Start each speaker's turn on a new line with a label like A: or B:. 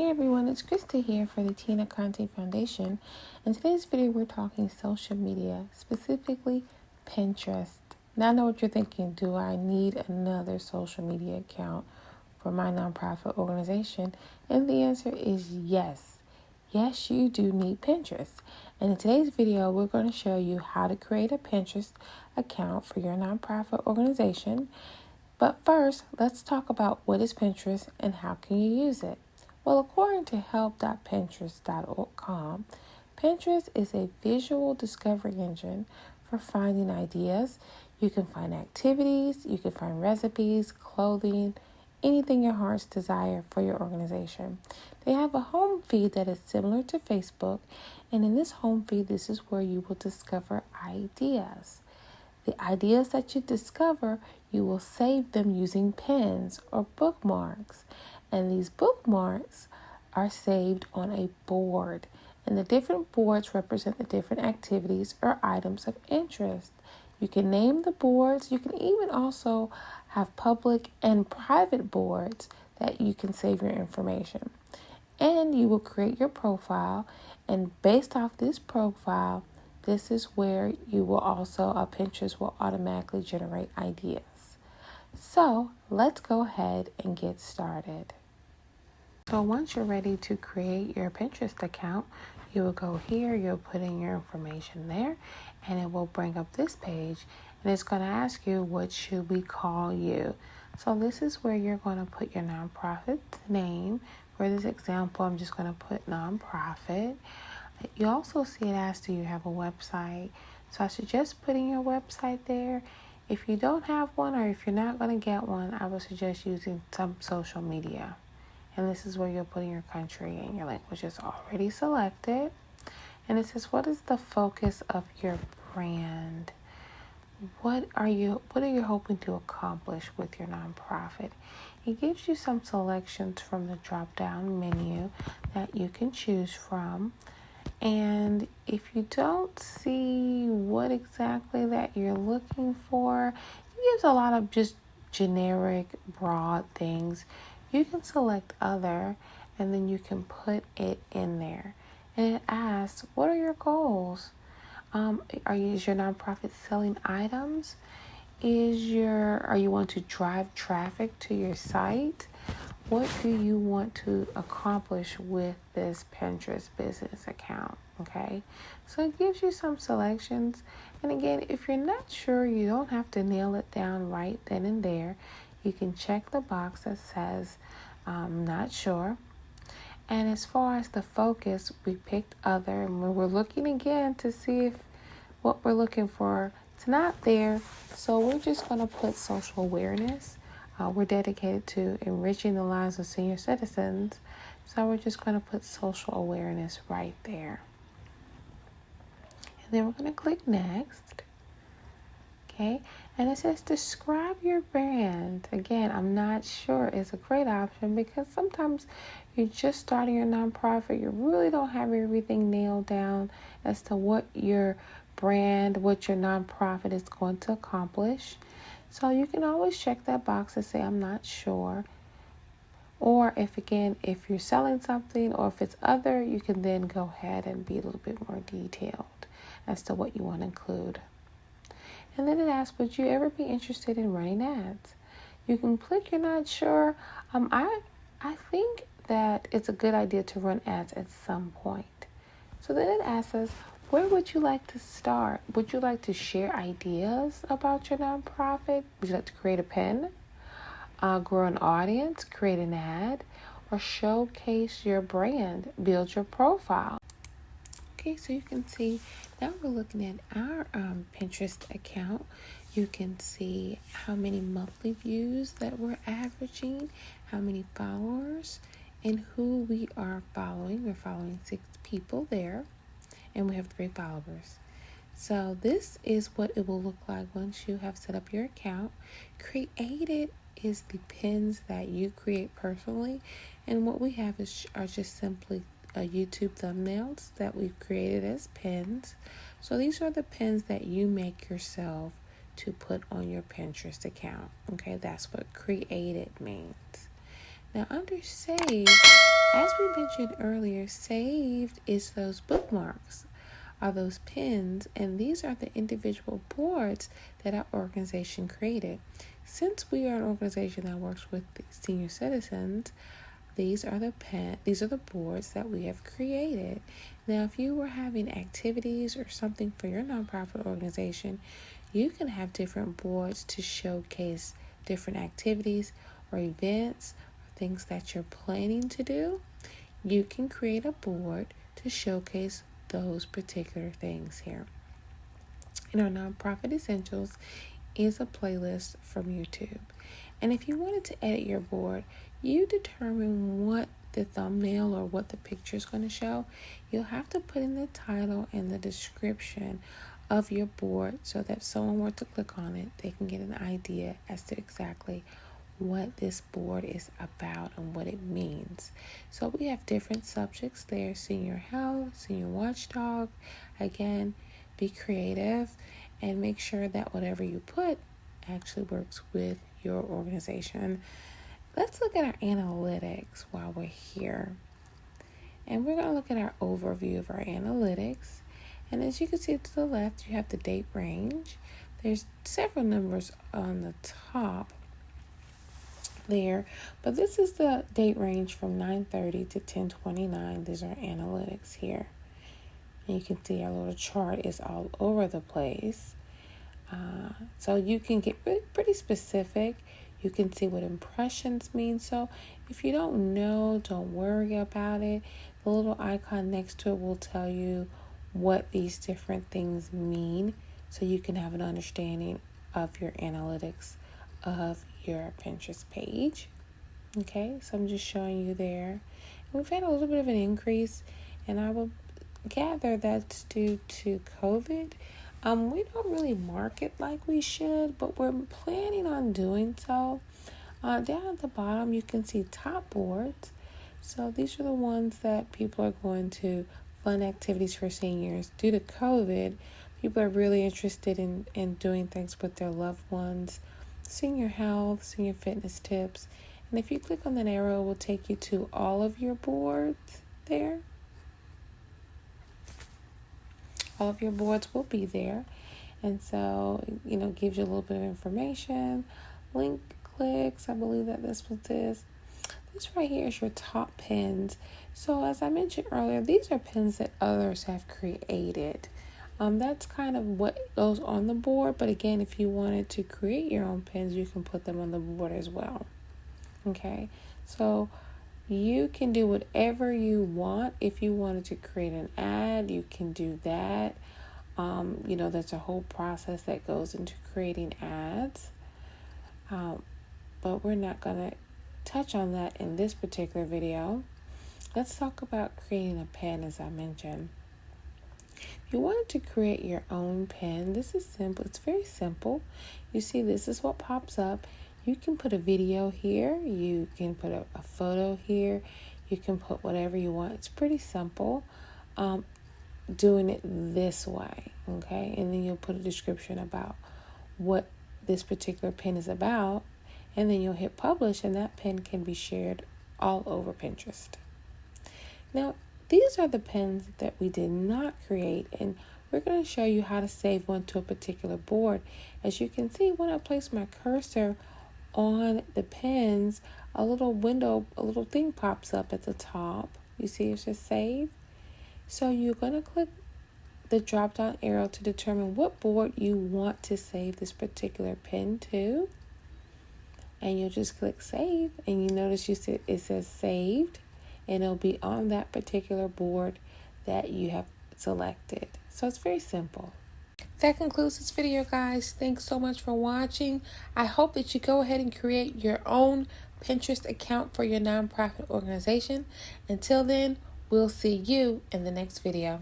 A: Hey everyone, it's Krista here for the Tina Conte Foundation. In today's video, we're talking social media, specifically Pinterest. Now I know what you're thinking. Do I need another social media account for my nonprofit organization? And the answer is yes. Yes, you do need Pinterest. And in today's video, we're going to show you how to create a Pinterest account for your nonprofit organization. But first, let's talk about what is Pinterest and how can you use it. Well, according to help.pinterest.com, Pinterest is a visual discovery engine for finding ideas. You can find activities, you can find recipes, clothing, anything your heart's desire for your organization. They have a home feed that is similar to Facebook, and in this home feed, this is where you will discover ideas. The ideas that you discover, you will save them using pins or bookmarks. And these bookmarks are saved on a board. And the different boards represent the different activities or items of interest. You can name the boards. You can even also have public and private boards that you can save your information. And you will create your profile. And based off this profile, this is where you will also, Pinterest will automatically generate ideas. So let's go ahead and get started. So once you're ready to create your Pinterest account, you will go here, you'll put in your information there, and it will bring up this page, and it's going to ask you, what should we call you? So this is where you're going to put your nonprofit name. For this example, I'm just going to put nonprofit. You also see it asks, do you have a website? So I suggest putting your website there. If you don't have one, or if you're not going to get one, I would suggest using some social media. And this is where you're putting your country and your language is already selected. And it says, what is the focus of your brand? What are you hoping to accomplish with your nonprofit? It gives you some selections from the drop-down menu that you can choose from. And if you don't see what exactly that you're looking for, it gives a lot of just generic, broad things. You can select other, and then you can put it in there. And it asks, what are your goals? Is your nonprofit selling items? Are you want to drive traffic to your site? What do you want to accomplish with this Pinterest business account? Okay, so it gives you some selections. And again, if you're not sure, you don't have to nail it down right then and there. You can check the box that says, not sure. And as far as the focus, we picked other, and we're looking again to see if what we're looking for is not there. So we're just going to put social awareness. We're dedicated to enriching the lives of senior citizens. So we're just going to put social awareness right there. And then we're going to click next. Okay, and it says describe your brand. Again, I'm not sure it's a great option because sometimes you're just starting your nonprofit. You really don't have everything nailed down as to what your brand, what your nonprofit is going to accomplish. So you can always check that box and say, I'm not sure. Or if you're selling something or if it's other, you can then go ahead and be a little bit more detailed as to what you want to include. And then it asks, would you ever be interested in running ads? You can click you're not sure. I think that it's a good idea to run ads at some point. So then it asks us, where would you like to start? Would you like to share ideas about your nonprofit? Would you like to create a pin, grow an audience, create an ad, or showcase your brand, build your profile? Okay, so you can see now we're looking at our Pinterest account. You can see how many monthly views that we're averaging, how many followers, and who we are following. We're following 6 people there, and we have 3 followers. So this is what it will look like once you have set up your account. Created is the pins that you create personally, and what we have are just simply YouTube thumbnails that we've created as pins. So these are the pins that you make yourself to put on your Pinterest account. Okay, that's what created means. Now under saved, as we mentioned earlier, saved is those bookmarks, are those pins, and these are the individual boards that our organization created. Since we are an organization that works with senior citizens, these are the boards that we have created. Now, if you were having activities or something for your nonprofit organization, you can have different boards to showcase different activities or events or things that you're planning to do. You can create a board to showcase those particular things here. In our Nonprofit Essentials is a playlist from YouTube. And if you wanted to edit your board, you determine what the thumbnail or what the picture is going to show. You'll have to put in the title and the description of your board so that if someone were to click on it, they can get an idea as to exactly what this board is about and what it means. So we have different subjects there: senior health, senior watchdog. Again, be creative and make sure that whatever you put actually works with your organization. Let's look at our analytics while we're here. And we're going to look at our overview of our analytics. And as you can see to the left, you have the date range. There's several numbers on the top there, but this is the date range from 9:30 to 10:29. These are analytics here. And you can see our little chart is all over the place. So you can get pretty specific. You can see what impressions mean. So if you don't know, don't worry about it. The little icon next to it will tell you what these different things mean, so you can have an understanding of your analytics of your Pinterest page. Okay, so I'm just showing you there. We've had a little bit of an increase, and I will gather that's due to COVID. We don't really market like we should, but we're planning on doing so. Down at the bottom, you can see top boards. So these are the ones that people are going to fund activities for seniors. Due to COVID, people are really interested in doing things with their loved ones. Senior health, senior fitness tips. And if you click on that arrow, it will take you to all of your boards there. All of your boards will be there. And so, gives you a little bit of information. Link clicks, I believe that this was this. This right here is your top pins. So as I mentioned earlier, these are pins that others have created. That's kind of what goes on the board. But again, if you wanted to create your own pins, you can put them on the board as well. Okay, so you can do whatever you want. If you wanted to create an ad, you can do that. There's a whole process that goes into creating ads. But we're not going to touch on that in this particular video. Let's talk about creating a pen, as I mentioned. If you wanted to create your own pen, this is simple. It's very simple. You see, this is what pops up. You can put a video here. You can put a photo here. You can put whatever you want. It's pretty simple doing it this way, okay? And then you'll put a description about what this particular pen is about, and then you'll hit publish, and that pen can be shared all over Pinterest. Now, these are the pens that we did not create, and we're going to show you how to save one to a particular board. As you can see, when I place my cursor on the pens, a little window, a little thing pops up at the top. You see it says save. So you're going to click the drop down arrow to determine what board you want to save this particular pen to. And you'll just click save, and you notice it says saved, and it'll be on that particular board that you have selected. So it's very simple. That concludes this video, guys. Thanks so much for watching. I hope that you go ahead and create your own Pinterest account for your nonprofit organization. Until then, we'll see you in the next video.